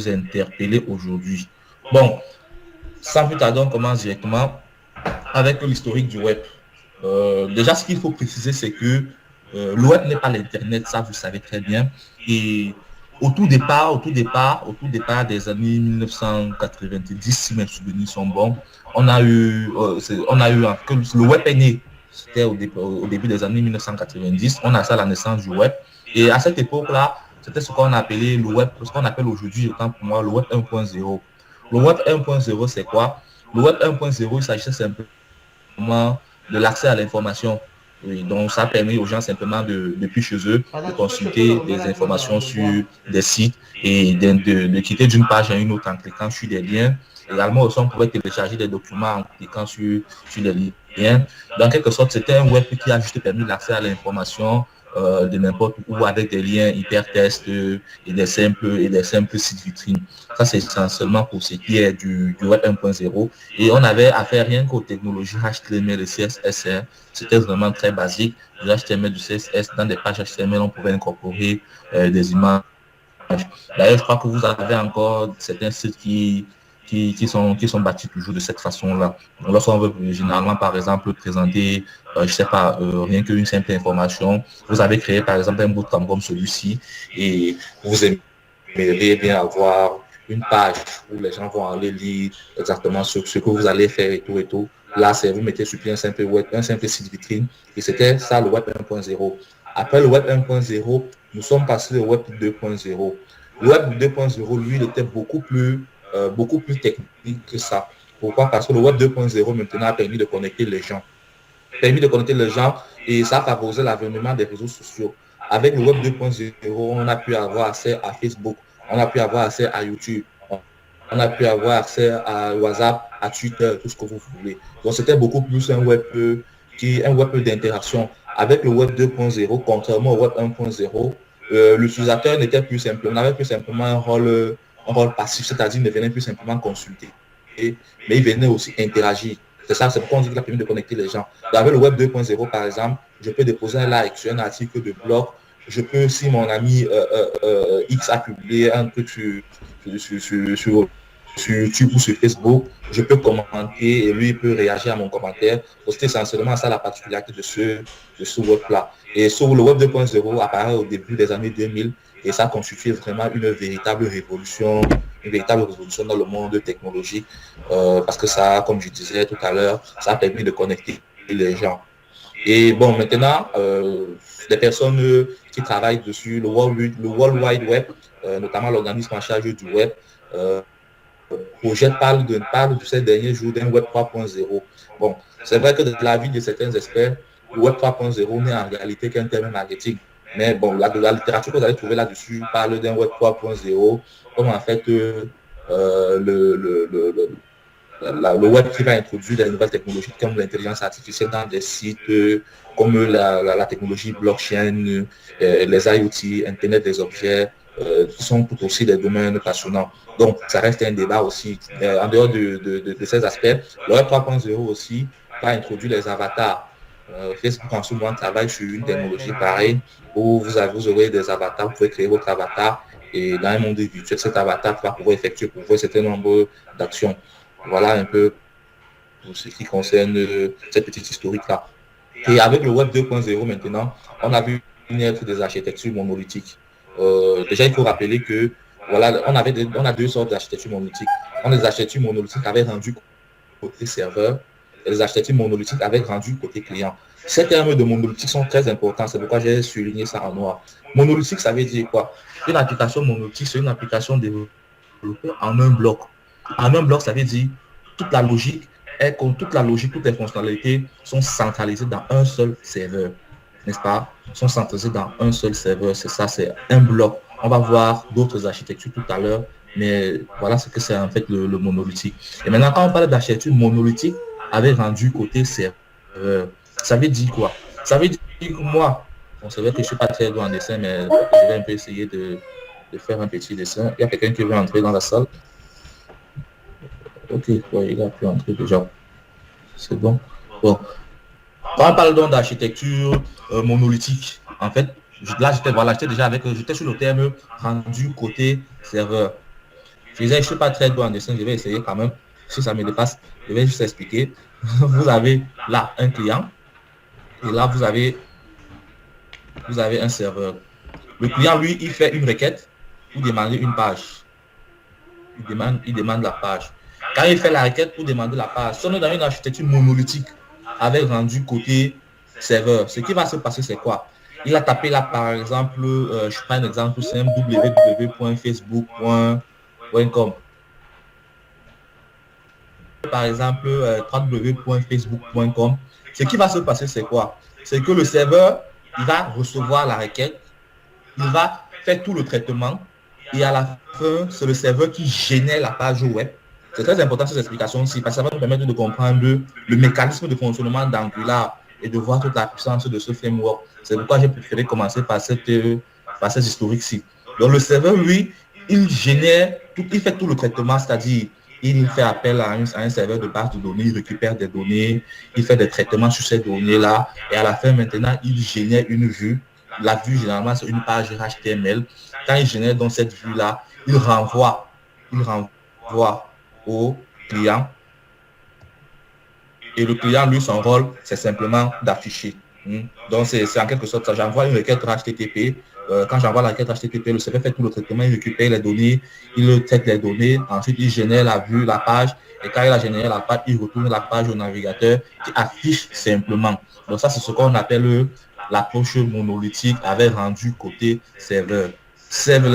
vous interpeller aujourd'hui. Bon, sans plus tarder, on commence directement avec l'historique du web. Déjà, ce qu'il faut préciser, c'est que le web n'est pas l'Internet, ça vous savez très bien. Et au tout départ des années 1990, si mes souvenirs sont bons, le web est né. C'était au début des années 1990. On a ça à la naissance du web. Et à cette époque-là, c'était ce qu'on appelait le web, ce qu'on appelle aujourd'hui, autant pour moi, le web 1.0. Le web 1.0, c'est quoi? Le web 1.0, il s'agissait simplement de l'accès à l'information. Oui, donc ça permet aux gens simplement depuis chez eux de consulter des informations sur des sites et de quitter d'une page à une autre en cliquant sur des liens. Également aussi, on pouvait télécharger des documents en cliquant sur les liens. Dans quelque sorte, c'était un web qui a juste permis l'accès à l'information de n'importe où avec des liens hypertextes et des simples sites vitrines. Ça, c'est essentiellement pour ce qui est du web 1.0. Et on avait affaire rien qu'aux technologies HTML et CSS. C'était vraiment très basique. Du HTML, du CSS, dans des pages HTML, on pouvait incorporer des images. D'ailleurs, je crois que vous avez encore certains sites qui sont bâtis toujours de cette façon-là. Lorsqu'on veut généralement, par exemple, présenter, je sais pas, rien qu'une simple information, vous avez créé, par exemple, un bootcamp comme celui-ci et vous aimeriez bien avoir une page où les gens vont aller lire exactement ce que vous allez faire et tout et tout. Là, c'est vous mettez sur pied un simple site vitrine et c'était ça le web 1.0. Après le web 1.0, nous sommes passés au web 2.0. Le web 2.0, lui, il était beaucoup plus technique que ça. Pourquoi? Parce que le web 2.0 maintenant a permis de connecter les gens. Et ça a favorisé l'avènement des réseaux sociaux. Avec le web 2.0, on a pu avoir accès à Facebook, on a pu avoir accès à YouTube, on a pu avoir accès à WhatsApp, à Twitter, tout ce que vous voulez. Donc c'était beaucoup plus un web d'interaction. Avec le web 2.0, contrairement au web 1.0, l'utilisateur n'avait plus simplement un rôle passif, c'est-à-dire ne venait plus simplement consulter, mais il venait aussi interagir. C'est pourquoi on dit qu'il a permis de connecter les gens. Avec le web 2.0, par exemple, je peux déposer un like sur un article de blog. Je peux, si mon ami X a publié un truc sur YouTube ou sur Facebook, je peux commenter et lui peut réagir à mon commentaire. C'est essentiellement ça la particularité de ce web-là. Et sur le web 2.0 apparaît au début des années 2000 et ça constitue vraiment une véritable révolution dans le monde technologique parce que ça, comme je disais tout à l'heure, ça a permis de connecter les gens. Et bon, maintenant, les personnes qui travaillent dessus, le World Wide Web, notamment l'organisme en charge du web, projet parle de ces derniers jours d'un web 3.0. Bon, c'est vrai que de l'avis de certains experts, le web 3.0 n'est en réalité qu'un terme marketing. Mais bon, la littérature que vous allez trouver là-dessus parle d'un web 3.0, comme en fait le web qui va introduire des nouvelles technologies comme l'intelligence artificielle dans des sites comme la technologie blockchain, les IoT, Internet des objets, qui sont tout aussi des domaines passionnants. Donc, ça reste un débat aussi. En dehors de ces aspects, le Web 3.0 aussi va introduire les avatars. Facebook en ce moment travaille sur une technologie pareille où vous aurez des avatars, vous pouvez créer votre avatar et dans un monde virtuel, cet avatar va pouvoir effectuer pour vous un certain nombre d'actions. Voilà un peu pour ce qui concerne cette petite historique-là. Et avec le Web 2.0 maintenant, on a vu naître des architectures monolithiques. Déjà, il faut rappeler que voilà, on a deux sortes d'architectures monolithiques. On a des architectures monolithiques avec rendu côté serveur et les architectures monolithiques avec rendu côté client. Ces termes de monolithique sont très importants, c'est pourquoi j'ai souligné ça en noir. Monolithique, ça veut dire quoi? Une application monolithique, c'est une application développée en un bloc. En un bloc, ça veut dire toute la logique, toutes les fonctionnalités sont centralisées dans un seul serveur, n'est-ce pas? Sont centralisées dans un seul serveur, c'est ça, c'est un bloc. On va voir d'autres architectures tout à l'heure, mais voilà ce que c'est en fait le monolithique. Et maintenant, quand on parle d'architecture monolithique avec rendu côté serveur, ça veut dire quoi? Ça veut dire que moi, bon, c'est vrai que je ne suis pas très doué en dessin, mais je vais un peu essayer de faire un petit dessin. Il y a quelqu'un qui veut entrer dans la salle. Ok, ouais, il a pu entrer déjà. C'est bon. Bon. Quand on parle donc d'architecture monolithique, en fait, là, j'étais sur le terme rendu côté serveur. Je disais, je ne suis pas très bon en dessin, je vais essayer quand même. Si ça me dépasse, je vais juste expliquer. Vous avez là un client et là, vous avez un serveur. Le client, lui, il fait une requête pour demander une page. Il demande la page. Quand il fait la requête pour demander la page, si on est dans une architecture monolithique avec rendu côté serveur, ce qui va se passer, c'est quoi? Il a tapé là, par exemple, je prends un exemple simple, www.facebook.com. Par exemple, www.facebook.com. Ce qui va se passer, c'est quoi? C'est que le serveur, il va recevoir la requête, il va faire tout le traitement et à la fin, c'est le serveur qui génère la page web. C'est très important ces explications-ci parce que ça va nous permettre de comprendre le mécanisme de fonctionnement d'Angular et de voir toute la puissance de ce framework. C'est pourquoi j'ai préféré commencer par cette historique-ci. Donc le serveur, lui, il génère, il fait tout le traitement, c'est-à-dire il fait appel à un serveur de base de données, il récupère des données, il fait des traitements sur ces données-là et à la fin, maintenant, il génère une vue. La vue, généralement, c'est une page HTML. Quand il génère donc cette vue-là, il renvoie au client. Et le client, lui, son rôle, c'est simplement d'afficher. Donc, c'est en quelque sorte ça. J'envoie une requête HTTP. Quand j'envoie la requête HTTP, le serveur fait tout le traitement, il récupère les données, il traite les données, ensuite il génère la vue, la page, et quand il a généré la page, il retourne la page au navigateur qui affiche simplement. Donc ça, c'est ce qu'on appelle l'approche monolithique avec rendu côté serveur.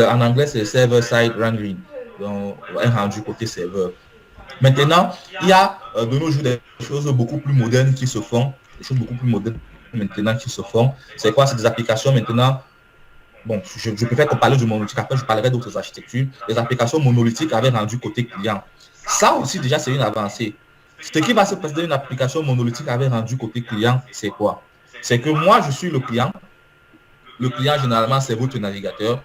En anglais, c'est server-side rendering, donc un rendu côté serveur. Maintenant, il y a de nos jours des choses beaucoup plus modernes qui se font, des choses beaucoup plus modernes maintenant qui se font. C'est quoi? C'est des applications maintenant. Bon, je préfère qu'on parle du monolithique, après je parlerai d'autres architectures. Les applications monolithiques avaient rendu côté client. Ça aussi, déjà, c'est une avancée. Ce qui va se passer dans une application monolithique avec rendu côté client, c'est quoi? C'est que moi, je suis le client. Le client, généralement, c'est votre navigateur.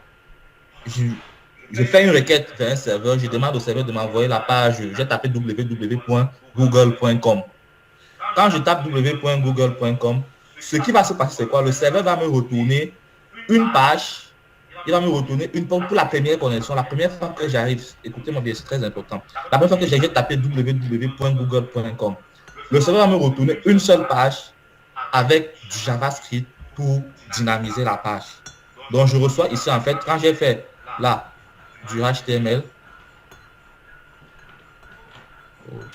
Je fais une requête vers un serveur, je demande au serveur de m'envoyer la page, j'ai tapé www.google.com. Quand je tape www.google.com, ce qui va se passer, c'est quoi? Le serveur va me retourner une page, il va me retourner une page pour la première connexion. La première fois que j'arrive, écoutez-moi bien, c'est très important. La première fois que j'ai tapé www.google.com, le serveur va me retourner une seule page avec du JavaScript pour dynamiser la page. Donc, je reçois ici, en fait, quand j'ai fait là, du HTML,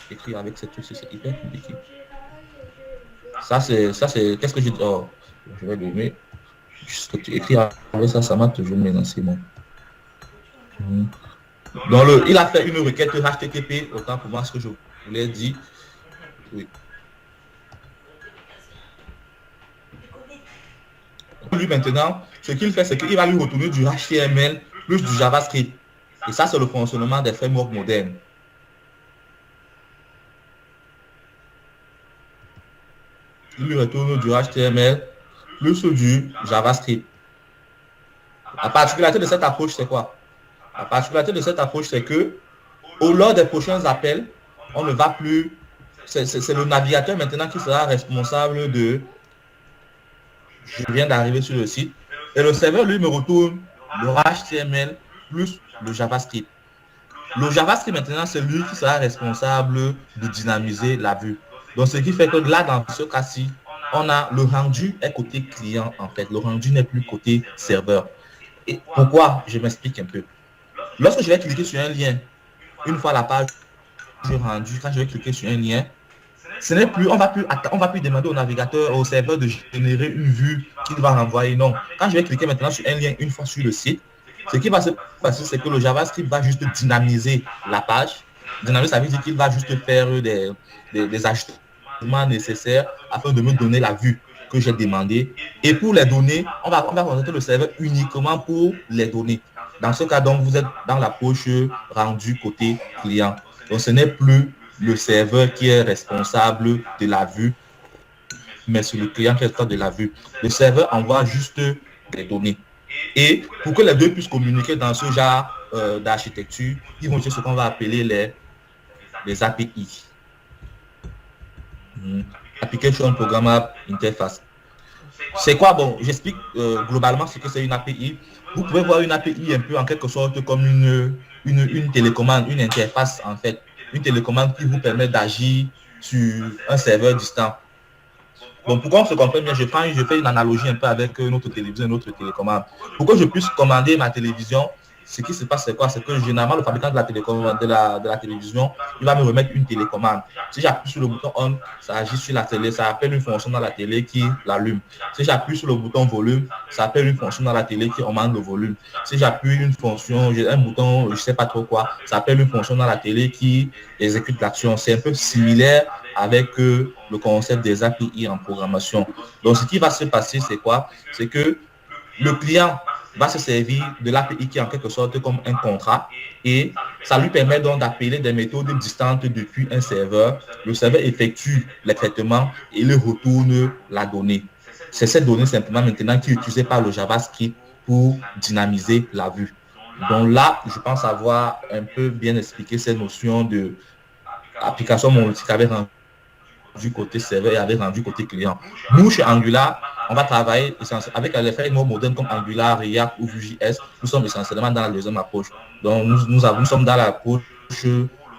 écrire avec cette chose, c'est hyper compliqué. Ça, c'est, qu'est-ce que je dis? Oh, je vais donner. Juste écrire avec ça, ça m'a toujours menacé, moi. Donc, il a fait une requête HTTP, autant pour moi, ce que je voulais dire. Oui. Lui, maintenant, ce qu'il fait, c'est qu'il va lui retourner du HTML plus du JavaScript. Et ça, c'est le fonctionnement des frameworks modernes. Il lui retourne du HTML plus du JavaScript. La particularité de cette approche, c'est quoi? La particularité de cette approche, c'est que lors des prochains appels, on ne va plus... C'est le navigateur maintenant qui sera responsable de... Je viens d'arriver sur le site. Et le serveur, lui, me retourne le HTML plus le JavaScript. Le JavaScript, maintenant, c'est lui qui sera responsable de dynamiser la vue. Donc, ce qui fait que là, dans ce cas-ci, on a le rendu est côté client, en fait. Le rendu n'est plus côté serveur. Et pourquoi? Je m'explique un peu. Lorsque je vais cliquer sur un lien, une fois la page rendue, quand je vais cliquer sur un lien, ce n'est plus, on va plus demander au navigateur, au serveur de générer une vue qu'il va renvoyer. Non. Quand je vais cliquer maintenant sur un lien une fois sur le site, ce qui va se passer, c'est que le JavaScript va juste dynamiser la page. Dynamiser, ça veut dire qu'il va juste faire des ajustements nécessaires afin de me donner la vue que j'ai demandé. Et pour les données, on va contacter le serveur uniquement pour les données. Dans ce cas, donc, vous êtes dans l'approche rendue côté client. Donc, ce n'est plus le serveur qui est responsable de la vue, mais c'est le client qui est responsable de la vue. Le serveur envoie juste des données. Et pour que les deux puissent communiquer dans ce genre d'architecture, ils vont utiliser ce qu'on va appeler les API. Application Programmable Interface. C'est quoi? Bon, j'explique globalement ce que c'est une API. Vous pouvez voir une API un peu en quelque sorte comme une télécommande, une interface en fait, une télécommande qui vous permet d'agir sur un serveur distant. Bon, pour qu'on se comprenne bien, je fais une analogie un peu avec notre télévision et notre télécommande. Pour que je puisse commander ma télévision, ce qui se passe, c'est quoi? C'est que généralement, le fabricant de la télécommande, de la télévision, il va me remettre une télécommande. Si j'appuie sur le bouton on, ça agit sur la télé, ça appelle une fonction dans la télé qui l'allume. Si j'appuie sur le bouton volume, ça appelle une fonction dans la télé qui augmente le volume. Si j'appuie une fonction, j'ai un bouton, je sais pas trop quoi, ça appelle une fonction dans la télé qui exécute l'action. C'est un peu similaire avec le concept des API en programmation. Donc, ce qui va se passer, c'est quoi? C'est que le client va se servir de l'API qui est en quelque sorte comme un contrat et ça lui permet donc d'appeler des méthodes distantes depuis un serveur. Le serveur effectue les traitements et le retourne la donnée. C'est cette donnée simplement maintenant qui est utilisée par le JavaScript pour dynamiser la vue. Donc là, je pense avoir un peu bien expliqué cette notion de application monolithique avec du côté serveur et avec rendu côté client. Nous, chez Angular, on va travailler avec les frameworks modernes comme Angular, React ou Vue.js. Nous sommes essentiellement dans la deuxième approche. Donc, nous sommes dans l'approche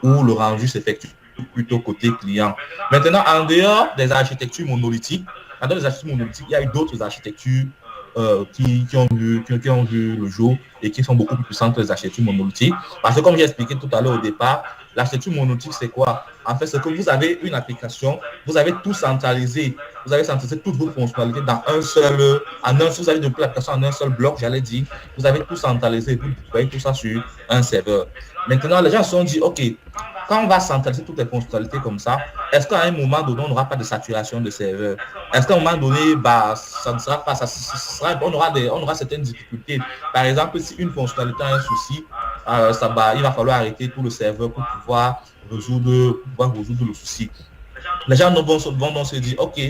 où le rendu s'effectue plutôt côté client. Maintenant, en dehors des architectures monolithiques, il y a eu d'autres architectures qui ont vu le jour et qui sont beaucoup plus puissantes que les architectures monolithiques. Parce que comme j'ai expliqué tout à l'heure au départ, l'architecture monolithique, c'est quoi? En fait, c'est que vous avez une application, vous avez tout centralisé, vous avez centralisé toutes vos fonctionnalités dans vous avez depuis l'application en un seul bloc, j'allais dire, vous avez tout centralisé, vous voyez tout ça sur un serveur. Maintenant, les gens se sont dit, OK, quand on va centraliser toutes les fonctionnalités comme ça, est-ce qu'à un moment donné, on n'aura pas de saturation de serveur? Est-ce qu'à un moment donné, ça ne sera pas, on aura certaines difficultés. Par exemple, si une fonctionnalité a un souci, il va falloir arrêter tout le serveur pour pouvoir résoudre le souci. Les gens vont donc se dire, OK,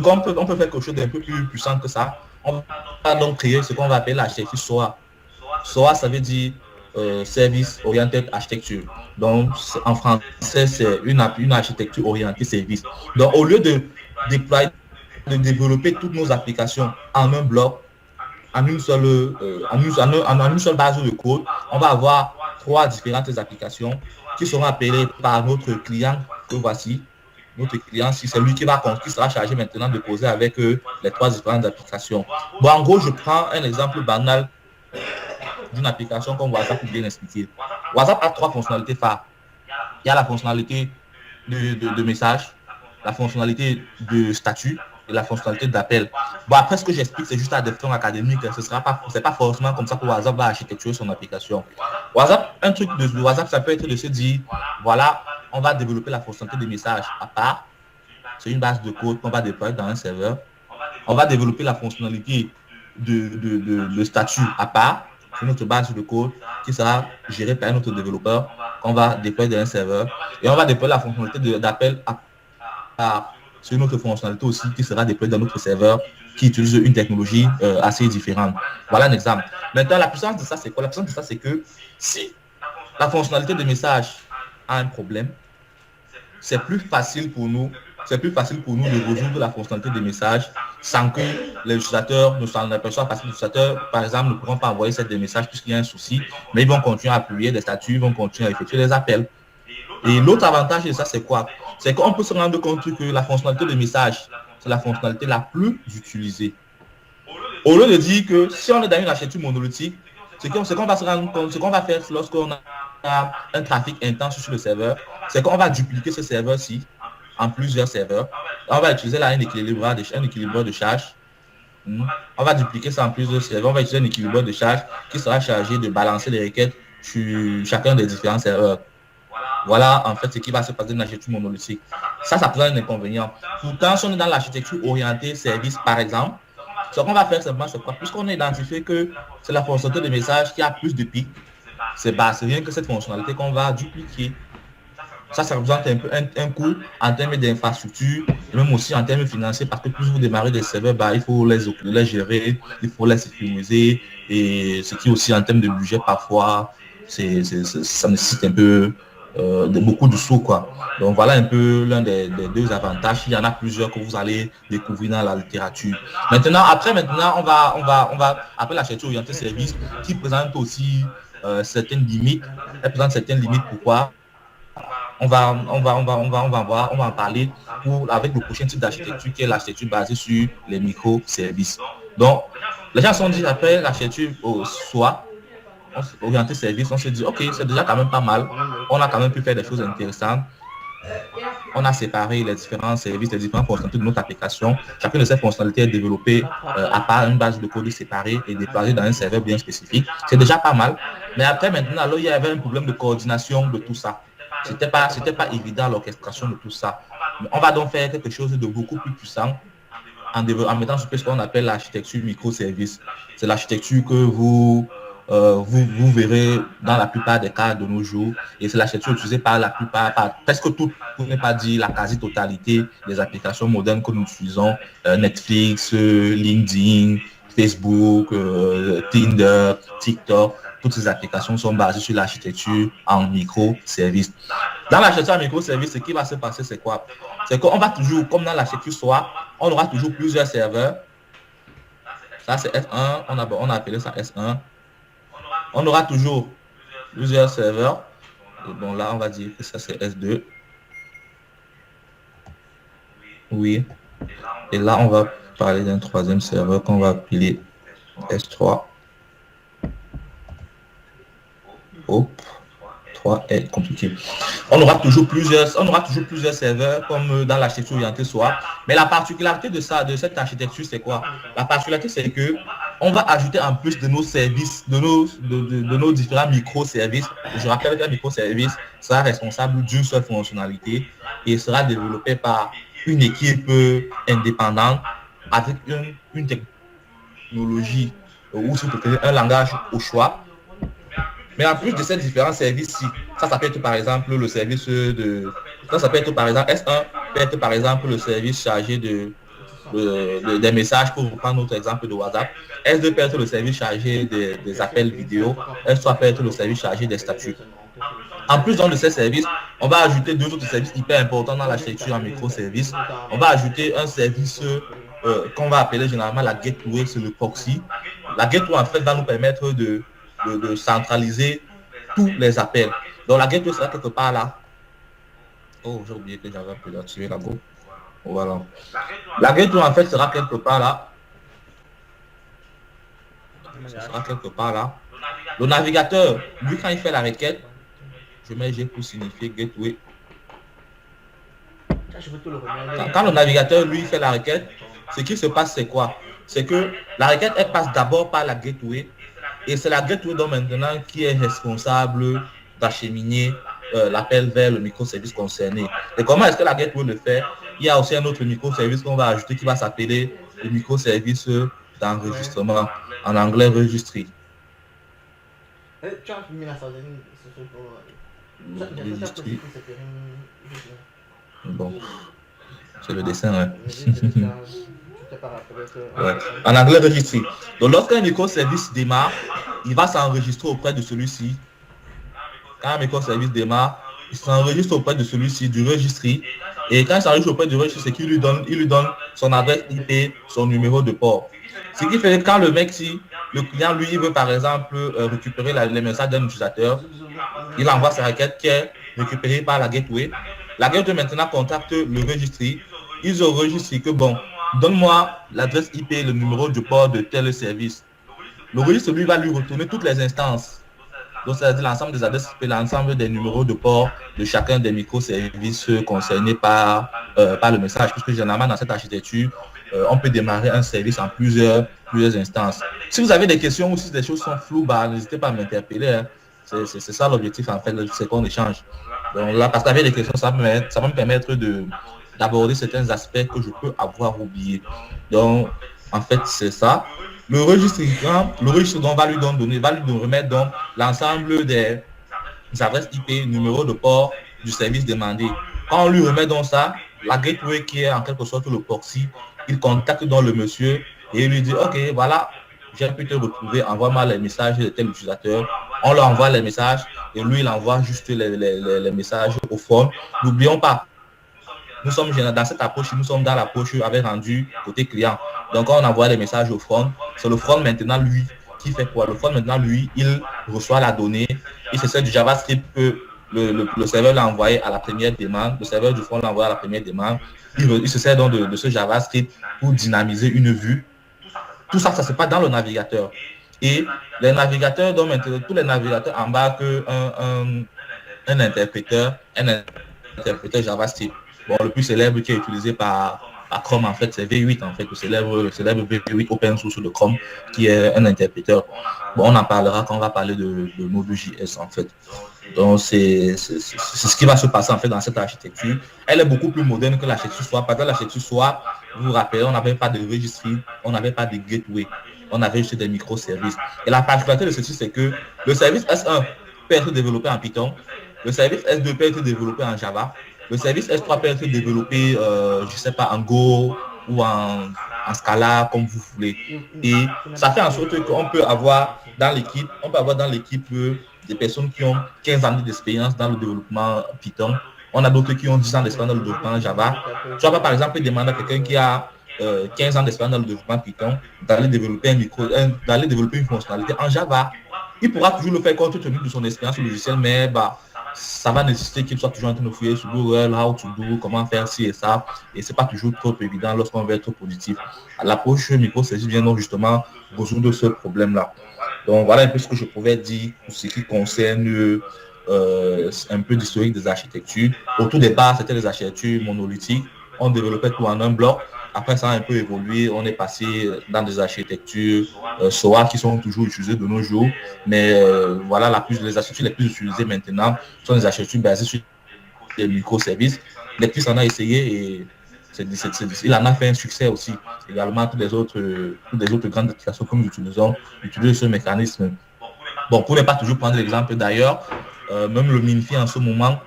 on peut faire quelque chose d'un peu plus puissant que ça. On va donc créer ce qu'on va appeler l'architecture SOA. SOA, ça veut dire Service Oriented Architecture. Donc, en français, c'est une architecture orientée service. Donc, au lieu de développer toutes nos applications en un bloc, en une seule base de code, on va avoir 3 différentes applications qui seront appelées par notre client que voici. Notre client, si c'est lui qui sera chargé maintenant de poser avec les 3 différentes applications. Bon, en gros, je prends un exemple banal d'une application comme WhatsApp pour bien expliquer. WhatsApp a 3 fonctionnalités phares. Il y a la fonctionnalité de message, la fonctionnalité de statut et la fonctionnalité d'appel. Bon, après, ce que j'explique, c'est juste à des fins académiques. C'est pas forcément comme ça que WhatsApp va architecturer son application. Un truc de WhatsApp, ça peut être de se dire, voilà, on va développer la fonctionnalité de message à part. C'est une base de code qu'on va déployer dans un serveur. On va développer la fonctionnalité de statut à part. C'est notre base de code qui sera gérée par notre développeur qu'on va déployer dans un serveur. Et on va déployer la fonctionnalité d'appel à part. C'est une autre fonctionnalité aussi qui sera déployée dans notre serveur qui utilise une technologie assez différente. Voilà un exemple. Maintenant, la puissance de ça, c'est quoi? La puissance de ça, c'est que si la fonctionnalité de message a un problème, c'est plus facile pour nous de résoudre la fonctionnalité de message sans que les utilisateurs ne s'en aperçoivent, parce que les utilisateurs, par exemple, ne pourront pas envoyer ces messages puisqu'il y a un souci, mais ils vont continuer à appuyer des statuts, ils vont continuer à effectuer des appels. Et l'autre avantage de ça, c'est quoi? C'est qu'on peut se rendre compte que la fonctionnalité de message, c'est la fonctionnalité la plus utilisée. Au lieu de dire que si on est dans une architecture monolithique, ce qu'on va se rendre compte, ce qu'on va faire lorsqu'on a un trafic intense sur le serveur, c'est qu'on va dupliquer ce serveur-ci en plusieurs serveurs. On va utiliser là un équilibreur de charge. On va dupliquer ça en plusieurs serveurs. On va utiliser un équilibreur de charge qui sera chargé de balancer les requêtes sur chacun des différents serveurs. Voilà en fait ce qui va se passer dans l'architecture monolithique. Ça présente un inconvénient. Pourtant, si on est dans l'architecture orientée service, par exemple, ce qu'on va faire simplement, c'est quoi? Puisqu'on a identifié que c'est la fonctionnalité de message qui a plus de pics, c'est rien que cette fonctionnalité qu'on va dupliquer. Ça représente un peu un coût en termes d'infrastructure et même aussi en termes financiers, parce que plus vous démarrez des serveurs, il faut les gérer, il faut les sécuriser, et ce qui aussi en termes de budget parfois, ça nécessite un peu beaucoup de sous, quoi. Donc voilà un peu l'un des 2 avantages. Il y en a plusieurs que vous allez découvrir dans la littérature. Maintenant, on va après l'architecture orientée service qui présente aussi certaines limites. Elle présente certaines limites. Pourquoi? On va en parler avec le prochain type d'architecture qui est l'architecture basée sur les microservices. Donc, les gens se sont dit après l'architecture soit orientée service, on se dit ok, c'est déjà quand même pas mal. On a quand même pu faire des choses intéressantes. On a séparé les différents services, les différentes fonctionnalités de notre application. Chacune de ces fonctionnalités est développée à part une base de code séparée et déployée dans un serveur bien spécifique. C'est déjà pas mal. Mais après, maintenant, alors, il y avait un problème de coordination de tout ça. C'était pas évident l'orchestration de tout ça. On va donc faire quelque chose de beaucoup plus puissant en mettant sur place ce qu'on appelle l'architecture microservice. C'est l'architecture que vous verrez dans la plupart des cas de nos jours. Et c'est l'architecture utilisée par la plupart, par presque toutes, pour ne pas dire la quasi-totalité des applications modernes que nous utilisons. Netflix, LinkedIn, Facebook, Tinder, TikTok. Toutes ces applications sont basées sur l'architecture en microservices. Dans l'architecture en microservices, ce qui va se passer, c'est quoi? C'est qu'on va toujours, comme dans l'architecture SOA, on aura toujours plusieurs serveurs. Ça, c'est S1. On a appelé ça S1. On aura toujours plusieurs serveurs. Et bon, là, on va dire que ça, c'est S2. Oui. Et là, on va parler d'un troisième serveur qu'on va appeler S3. Hop. 3 est compliqué. On aura toujours plusieurs serveurs comme dans l'architecture orientée SOA. Mais la particularité de cette architecture, c'est quoi? La particularité, c'est que on va ajouter en plus de nos services, de nos différents microservices. Je rappelle qu'un microservice sera responsable d'une seule fonctionnalité et sera développé par une équipe indépendante avec une technologie ou un langage au choix. Mais en plus de ces différents services-ci, ça peut être par exemple le service de... Ça peut être par exemple S1, peut être par exemple le service chargé des messages, pour prendre notre exemple de WhatsApp. S2 peut être le service chargé des appels vidéo. S3 peut être le service chargé des statuts. En plus de ces services, on va ajouter deux autres services hyper importants dans l'architecture en microservices. On va ajouter un service qu'on va appeler généralement la gateway, c'est le proxy. La gateway, en fait, va nous permettre de centraliser tous les appels. Donc la gateway sera quelque part là. Oh, j'ai oublié que j'avais un peu d'activer là-bas. Voilà. La gateway en fait sera quelque part là. Ça sera quelque part là. Le navigateur, lui, quand il fait la requête, je mets G pour signifier gateway. Quand le navigateur, lui, fait la requête, ce qui se passe, c'est quoi? C'est que la requête, elle passe d'abord par la gateway. Et c'est la gateway donc maintenant qui est responsable d'acheminer l'appel vers le microservice concerné. Et comment est-ce que la gateway le fait? Il y a aussi un autre microservice qu'on va ajouter qui va s'appeler le microservice d'enregistrement, en anglais registry. Registry. Bon, c'est le dessin, hein. Ouais. En anglais registry. Donc lorsqu'un microservice démarre, il va s'enregistrer auprès de celui-ci. Quand un microservice démarre, il s'enregistre auprès de celui-ci du registry. Et quand il s'enregistre auprès du registry, c'est qu'il lui donne son adresse IP, son numéro de port. Ce qui fait que quand le mec, si le client, lui, il veut par exemple récupérer les messages d'un utilisateur, il envoie sa requête qui est récupérée par la gateway. La gateway maintenant contacte le registry. Ils enregistrent que bon, donne-moi l'adresse IP, le numéro de port de tel service. Le registre, lui, va lui retourner toutes les instances. Donc, c'est-à-dire l'ensemble des adresses IP, l'ensemble des numéros de port de chacun des microservices concernés par le message. Puisque généralement, dans cette architecture, on peut démarrer un service en plusieurs instances. Si vous avez des questions ou si des choses sont floues, n'hésitez pas à m'interpeller. Hein. C'est ça l'objectif, en fait, c'est qu'on échange. Donc là, parce qu'avec des questions, ça va me permettre d'aborder certains aspects que je peux avoir oubliés. Donc, en fait, c'est ça. Le registre va lui remettre donc l'ensemble des adresses IP, numéro de port du service demandé. Quand on lui remet donc ça, la gateway qui est en quelque sorte le proxy, il contacte donc le monsieur et il lui dit ok, voilà, j'ai pu te retrouver, envoie-moi les messages de tel utilisateur. On lui envoie les messages et lui il envoie juste les messages au front. N'oublions pas, nous sommes dans cette approche, nous sommes dans l'approche avec rendu côté client. Donc on envoie les messages au front. C'est le front maintenant lui qui fait quoi? Le front, maintenant, lui, il reçoit la donnée, il se sert du JavaScript que le serveur l'a envoyé à la première demande, le serveur du front l'a envoyé à la première demande, il se sert donc de ce JavaScript pour dynamiser une vue. Tout ça, ça se passe dans le navigateur. Et les navigateurs, donc maintenant, tous les navigateurs embarquent un interpréteur JavaScript. Bon, le plus célèbre qui est utilisé par Chrome, en fait, c'est V8, en fait, le célèbre V8 open source de Chrome, qui est un interpréteur. Bon, on en parlera quand on va parler de Node.js, en fait. Donc, c'est ce qui va se passer, en fait, dans cette architecture. Elle est beaucoup plus moderne que l'architecture SOA. Parce que l'architecture SOA, vous vous rappelez, on n'avait pas de registry, on n'avait pas de gateway, on avait juste des microservices. Et la particularité de ceci, c'est que le service S1 peut être développé en Python, le service S2 peut être développé en Java, le service S3 peut être développé, je ne sais pas, en Go ou en Scala, comme vous voulez. Et ça fait en sorte qu'on peut avoir dans l'équipe, des personnes qui ont 15 ans d'expérience dans le développement Python. On a d'autres qui ont 10 ans d'expérience dans le développement Java. Tu vas par exemple demander à quelqu'un qui a 15 ans d'expérience dans le développement Python d'aller développer d'aller développer une fonctionnalité en Java. Il pourra toujours le faire compte tenu de son expérience logicielle, mais ça va nécessiter qu'il soit toujours en train de fouiller sur Google, how to do, comment faire ci et ça. Et c'est pas toujours trop évident lorsqu'on veut être positif. L'approche microservices vient donc justement résoudre ce problème-là. Donc voilà un peu ce que je pouvais dire pour ce qui concerne un peu d'historique des architectures. Au tout départ, c'était les architectures monolithiques. On développait tout en un bloc. Après, ça a un peu évolué. On est passé dans des architectures SOA qui sont toujours utilisées de nos jours. Mais voilà, les architectures les plus utilisées maintenant sont des architectures basées sur des microservices. Netflix en a essayé et il en a fait un succès aussi. Également, toutes les autres grandes applications que nous utilisent ce mécanisme. Bon, pour ne pas toujours prendre l'exemple d'ailleurs, même le Minfi en ce moment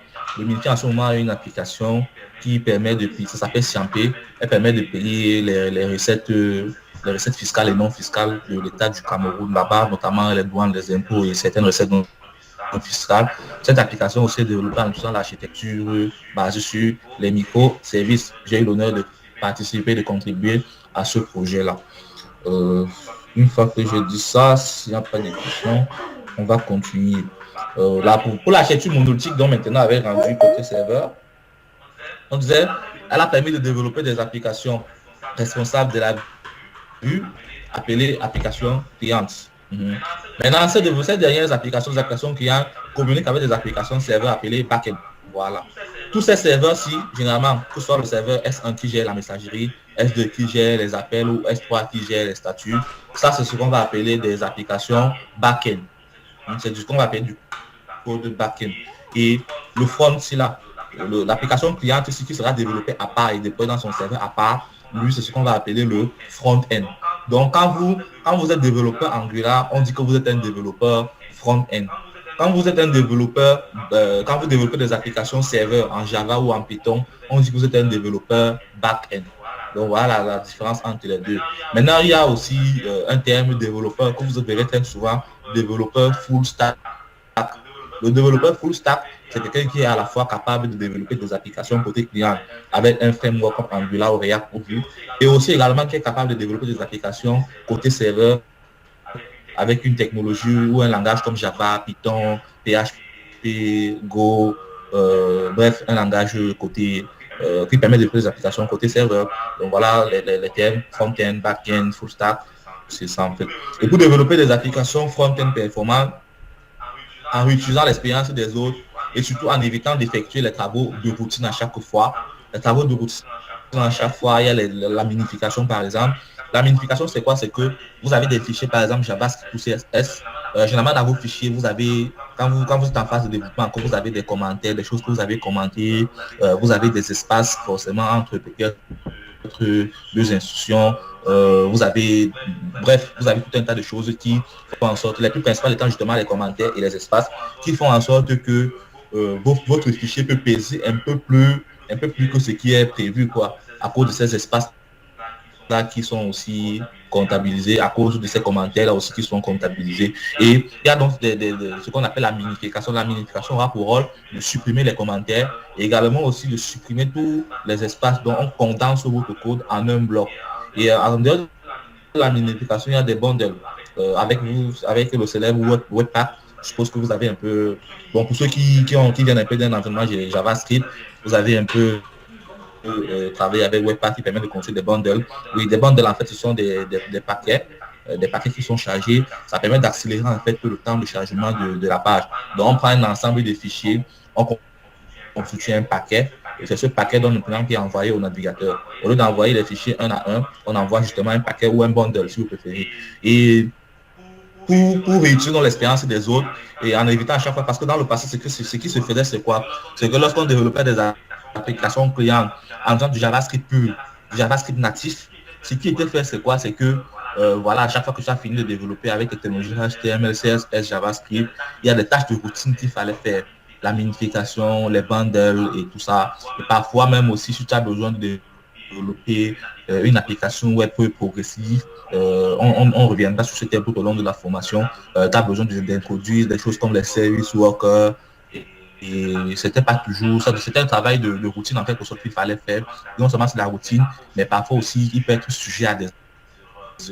a une application qui permet de payer, ça s'appelle Siampé, elle permet de payer les recettes fiscales et non fiscales de l'État du Cameroun là-bas, notamment les douanes, les impôts et certaines recettes non fiscales. Cette application aussi est développée en utilisant l'architecture basée sur les microservices. J'ai eu l'honneur de participer, de contribuer à ce projet-là. Une fois que j'ai dit ça, s'il n'y a pas de questions, on va continuer. Là, pour l'architecture monolithique, dont maintenant avait rendu côté serveur, on disait, elle a permis de développer des applications responsables de la vue, appelées applications clientes. Maintenant, ces dernières applications, clientes, communiquent avec des applications serveurs appelées backend. Voilà. Tous ces serveurs-ci, généralement, que ce soit le serveur S1 qui gère la messagerie, S2 qui gère les appels ou S3 qui gère les statuts, ça, c'est ce qu'on va appeler des applications back-end. C'est ce qu'on va appeler du code back-end. Et le front, c'est là. L'application cliente ici qui sera développée à part et déployée dans son serveur à part, lui, c'est ce qu'on va appeler le front-end. Donc, quand vous êtes développeur Angular, on dit que vous êtes un développeur front-end. Quand vous êtes un développeur, quand vous développez des applications serveurs en Java ou en Python, on dit que vous êtes un développeur back-end. Donc voilà la différence entre les deux. Maintenant, il y a aussi un terme développeur que vous verrez très souvent, développeur full stack. Le développeur full stack, c'est quelqu'un qui est à la fois capable de développer des applications côté client avec un framework comme Angular ou React ou Vue, et aussi également qui est capable de développer des applications côté serveur avec une technologie ou un langage comme Java, Python, PHP, Go, bref, un langage côté qui permet de faire des applications côté serveur. Donc voilà les termes front-end, back-end, full stack, c'est ça en fait. Et pour développer des applications front-end performantes, en utilisant l'expérience des autres et surtout en évitant d'effectuer les travaux de routine à chaque fois. Les travaux de routine à chaque fois, il y a la minification par exemple. La minification, c'est quoi? C'est que vous avez des fichiers, par exemple, JavaScript ou CSS. Généralement, dans vos fichiers, vous avez, quand vous êtes en phase de développement, quand vous avez des commentaires, des choses que vous avez commentées, vous avez des espaces forcément entre deux instructions. Vous avez tout un tas de choses qui font en sorte, les plus principales étant justement les commentaires et les espaces, qui font en sorte que votre fichier peut peser un peu plus que ce qui est prévu, quoi, à cause de ces espaces là qui sont aussi comptabilisés, à cause de ces commentaires là aussi qui sont comptabilisés. Et il y a donc ce qu'on appelle la minification. La minification aura pour rôle de supprimer les commentaires et également aussi de supprimer tous les espaces dont on condense votre code en un bloc. Et en dehors de la minification, il y a des bundles. avec vous, avec le célèbre Webpack. Je suppose que vous avez un peu, bon, pour ceux qui viennent un peu d'un environnement JavaScript, vous avez un peu travailler avec Webpack qui permet de construire des bundles. Oui, des bundles, en fait, ce sont des paquets qui sont chargés. Ça permet d'accélérer, en fait, le temps de chargement de la page. Donc, on prend un ensemble de fichiers, on constitue un paquet, et c'est ce paquet dont le plan qui est envoyé au navigateur. Au lieu d'envoyer les fichiers un à un, on envoie justement un paquet ou un bundle, si vous préférez. Et pour réussir dans l'expérience des autres et en évitant à chaque fois, parce que dans le passé, ce qui se faisait, c'est quoi? C'est que lorsqu'on développait des applications clients en faisant du JavaScript pur, du JavaScript natif, ce qui était fait, c'est quoi? C'est que voilà, à chaque fois que tu as fini de développer avec les technologies HTML, CSS, JavaScript, il y a des tâches de routine qu'il fallait faire. La minification, les bundles et tout ça. Et parfois même aussi, si tu as besoin de développer une application web progressive, on reviendra sur ce thème tout au long de la formation. Tu as besoin d'introduire des choses comme les service workers, et c'était pas toujours ça, c'était un travail de routine en quelque sorte qu'il fallait faire. Non seulement c'est la routine, mais parfois aussi il peut être sujet à des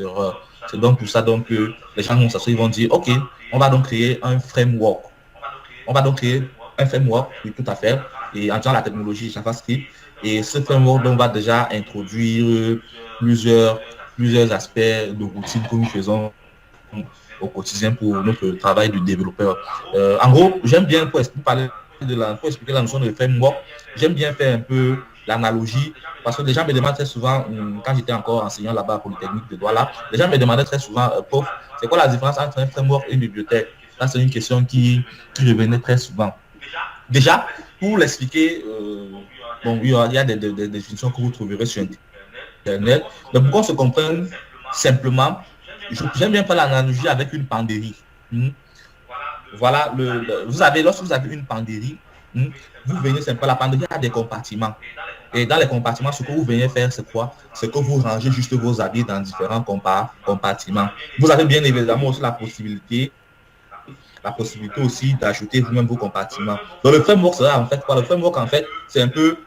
erreurs. C'est donc pour ça donc que les gens vont s'asseoir, ils vont dire ok, on va donc créer un framework. On va donc créer un framework, oui, tout à fait, et en utilisant la technologie JavaScript. Et ce framework donc va déjà introduire plusieurs aspects de routine que nous faisons au quotidien pour notre travail de développeur. En gros, j'aime bien, pour expliquer la notion de framework, j'aime bien faire un peu l'analogie, parce que les gens me demandent très souvent, quand j'étais encore enseignant là-bas à Polytechnique de Douala, les gens me demandaient très souvent, prof, c'est quoi la différence entre un framework et une bibliothèque? Ça, c'est une question qui revenait très souvent. Déjà, pour l'expliquer, bon, il y a des définitions que vous trouverez sur Internet, mais pour qu'on se comprenne simplement, j'aime bien faire l'analogie avec une penderie. Voilà, lorsque vous avez une penderie, vous venez simplement, la penderie a des compartiments. Et dans les compartiments, ce que vous venez faire, c'est quoi? C'est que vous rangez juste vos habits dans différents compartiments. Vous avez bien évidemment aussi la possibilité aussi d'ajouter vous-même vos compartiments. Donc le framework sera en fait quoi? Le framework en fait, c'est un peu,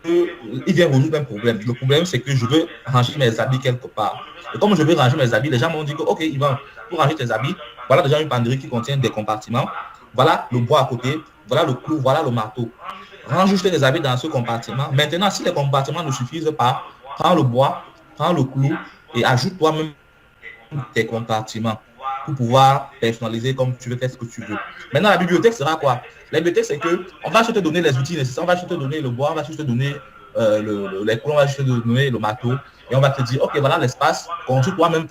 il vient résoudre un problème. Le problème c'est que je veux ranger mes habits quelque part. Et comme je veux ranger mes habits, les gens m'ont dit que ok, Yvan, pour ranger tes habits, voilà déjà une penderie qui contient des compartiments. Voilà le bois à côté, voilà le clou, voilà le marteau. Range juste les habits dans ce compartiment. Maintenant, si les compartiments ne suffisent pas, prends le bois, prends le clou et ajoute toi-même tes compartiments pour pouvoir personnaliser comme tu veux, faire ce que tu veux. Maintenant, la bibliothèque sera quoi? La bibliothèque, c'est que on va juste te donner les outils nécessaires, on va juste te donner le bois, on va juste te donner les clous, on va juste te donner le marteau, et on va te dire, ok, voilà l'espace, construis toi-même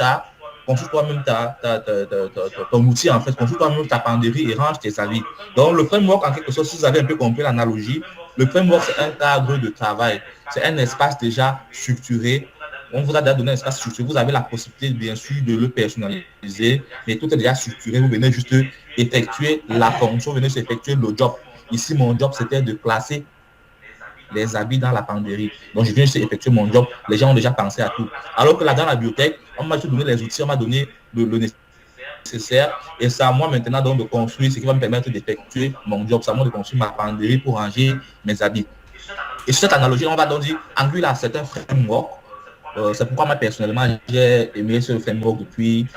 ton outil, en fait, construis toi-même ta penderie et range tes avis. Donc, le framework, en quelque sorte, si vous avez un peu compris l'analogie, le framework, c'est un cadre de travail. C'est un espace déjà structuré. On vous a déjà donné un espace structuré. Vous avez la possibilité, bien sûr, de le personnaliser, mais tout est déjà structuré. Vous venez juste effectuer la fonction, vous venez juste effectuer le job. Ici, mon job, c'était de placer les habits dans la penderie. Donc, je viens juste effectuer mon job. Les gens ont déjà pensé à tout. Alors que là, dans la bibliothèque, on m'a donné les outils, on m'a donné le nécessaire. Et c'est à moi maintenant donc de construire ce qui va me permettre d'effectuer mon job. C'est à moi de construire ma penderie pour ranger mes habits. Et sur cette analogie, on va donc dire Angular, c'est un framework. C'est pourquoi moi personnellement j'ai aimé ce framework depuis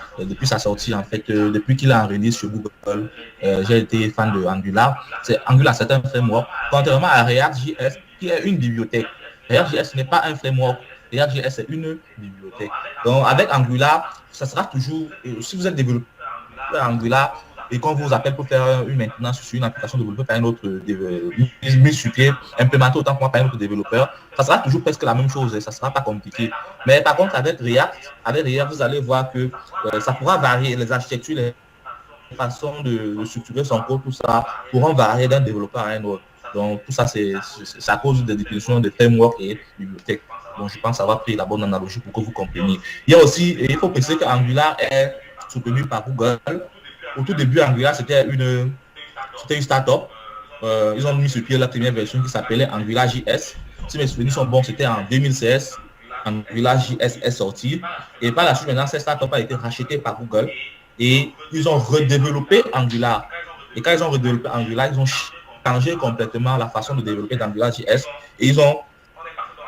sa sortie en fait, depuis qu'il a en release sur Google. J'ai été fan de Angular. Angular, c'est un framework. Contrairement à React.js qui est une bibliothèque. React.js n'est pas un framework. React.js c'est une bibliothèque. Donc avec Angular, ça sera toujours, si vous êtes développeur Angular et qu'on vous appelle pour faire une maintenance sur une application développée par un autre mise sur pied, implémentée autant que moi par un autre développeur, ça sera toujours presque la même chose et ça ne sera pas compliqué. Mais par contre, avec React, vous allez voir que ça pourra varier, les architectures, les façons de structurer son code, tout ça pourront varier d'un développeur à un autre. Donc tout ça, c'est à cause des définitions de framework et bibliothèque. Donc je pense avoir pris la bonne analogie pour que vous compreniez. Il y a aussi, il faut penser qu'Angular est soutenu par Google. Au tout début, Angular, c'était une start-up. Ils ont mis sur pied la première version qui s'appelait AngularJS. Si mes souvenirs sont bons, c'était en 2016. AngularJS est sorti. Et par la suite, maintenant, cette start-up a été rachetée par Google. Et ils ont redéveloppé Angular. Et quand ils ont redéveloppé Angular, ils ont changé complètement la façon de développer d'AngularJS. Et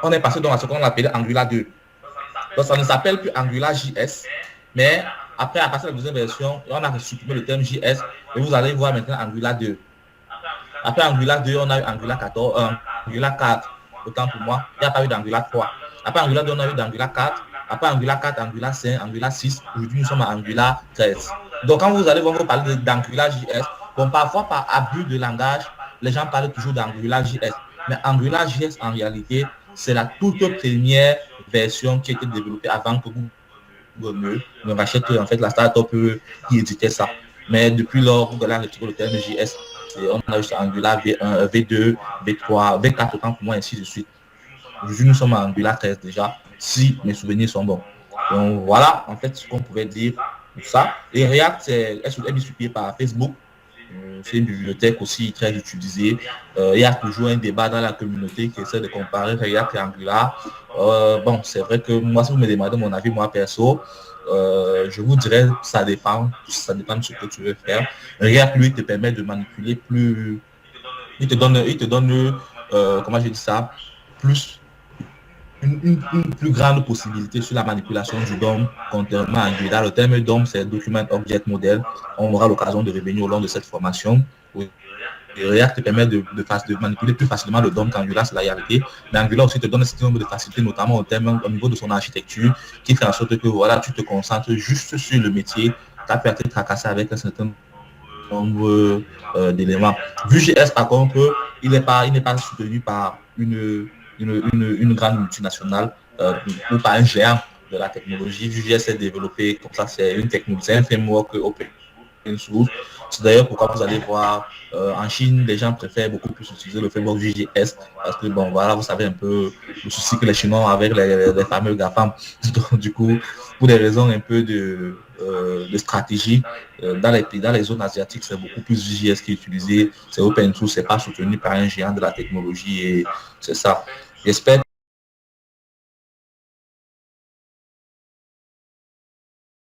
on est passé dans ce qu'on appelait Angular 2. Donc, ça ne s'appelle plus AngularJS, mais Après, à partir de la deuxième version, on a supprimé le terme JS et vous allez voir maintenant Angular 2. Après Angular 2, on a eu Angular 14, Angular 4, autant pour moi, il n'y a pas eu d'Angular 3. Après Angular 2, on a eu d'Angular 4. Après Angular 4, Angular 5, Angular 6. Aujourd'hui, nous sommes à Angular 13. Donc, quand vous allez voir, vous parler d'Angular JS, bon, parfois, par abus de langage, les gens parlent toujours d'Angular JS. Mais Angular JS, en réalité, c'est la toute première version qui a été développée avant que Google ne rachète en fait la startup qui éditait ça. Mais depuis lors, Google a retiré le terme JS. Et on a juste Angular V1, V2, V3, V4, autant pour moi, ainsi de suite. Aujourd'hui, nous sommes à Angular 13 déjà, si mes souvenirs sont bons. Donc voilà, en fait, ce qu'on pouvait dire pour ça. Et React est distribué par Facebook. C'est une bibliothèque aussi très utilisée. Il y a toujours un débat dans la communauté qui essaie de comparer React et Angular. Bon, c'est vrai que moi, si vous me demandez mon avis, moi perso, je vous dirais ça dépend de ce que tu veux faire. React, lui, te permet de manipuler plus. Il te donne comment je dis ça, plus une plus grande possibilité sur la manipulation du DOM contrairement à Angular. Le terme DOM, c'est Document Object Model. On aura l'occasion de revenir au long de cette formation. Et React te permet de manipuler plus facilement le DOM qu'Angular, c'est la réalité. Mais Angular aussi te donne un certain nombre de facilités, notamment au niveau de son architecture, qui fait en sorte que voilà, tu te concentres juste sur le métier. Tu as pu être tracassé avec un certain nombre d'éléments. Vue.js, par contre, il n'est pas soutenu par une grande multinationale ou par un géant de la technologie. Vue.js est développé comme ça, c'est une technologie, c'est un framework open source. C'est d'ailleurs pourquoi vous allez voir en Chine, les gens préfèrent beaucoup plus utiliser le framework Vue.js parce que bon voilà, vous savez un peu le souci que les Chinois ont avec les fameux GAFAM. Donc, du coup, pour des raisons un peu de stratégie, dans les zones asiatiques, c'est beaucoup plus Vue.js qui est utilisé. C'est open source, c'est pas soutenu par un géant de la technologie et c'est ça. J'espère